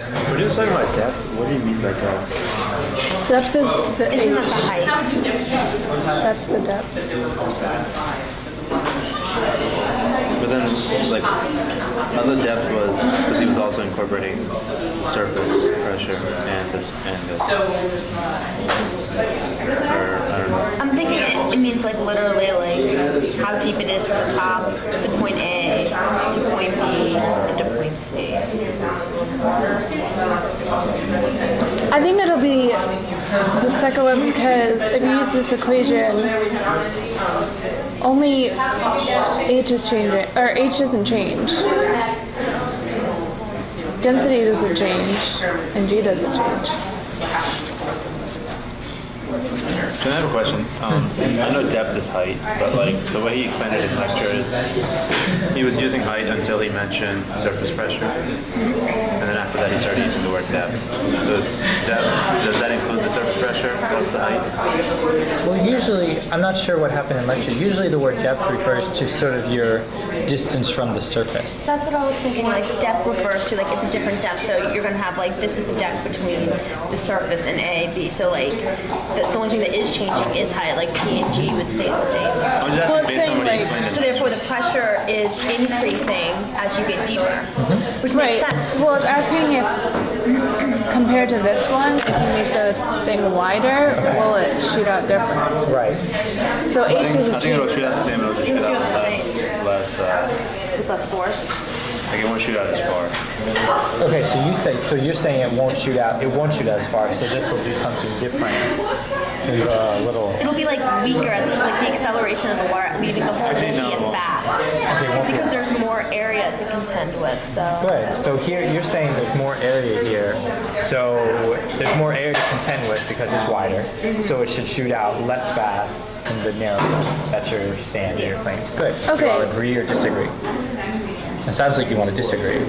When you was talking about depth, what do you mean by depth? Depth is the Isn't that H. the height? That's the depth. But then, like, other depth was because he was also incorporating surface pressure and this. Or I don't know. I'm thinking it means like literally like how deep it is from the top to point A to point B and to point C. I think it'll be the second one because if you use this equation, only H is changing, or H doesn't change. Density doesn't change, and G doesn't change. So I have a question. I know depth is height, but like the way he explained it in lecture is he was using height until he mentioned surface pressure, and then after that he started using the word depth. So is depth, does that include the surface pressure plus the height? Well, usually, I'm not sure what happened in lecture. Usually the word depth refers to sort of your distance from the surface. That's what I was thinking, like depth refers to like it's a different depth, so you're gonna have like this is the depth between the surface and A, B, so like the only thing that is changing is height, like P and G would stay the same. I was just Well, asking based on what he it's explained in So therefore the pressure is increasing as you get deeper, which Right. makes sense. Well, it's asking if, compared to this one, if you make the thing wider, will it shoot out different? Right. So H I isn't think it'll shoot changing. out the same, it'll just shoot out less, With less force. like it won't shoot out as far. Okay, so you're saying it won't shoot out as far, so this will do something different in the little. It'll be like weaker as it's like the acceleration of the water leaving the hole won't be Actually, no, it as won't. fast. Okay, won't be. Because there's more area to contend with, so. Good. So here you're saying there's more area here, so there's more area to contend with because it's wider. So it should shoot out less fast in the narrow zone. That's your stand, your claim. Good. Okay. Do you all agree or disagree? It sounds like you want to disagree.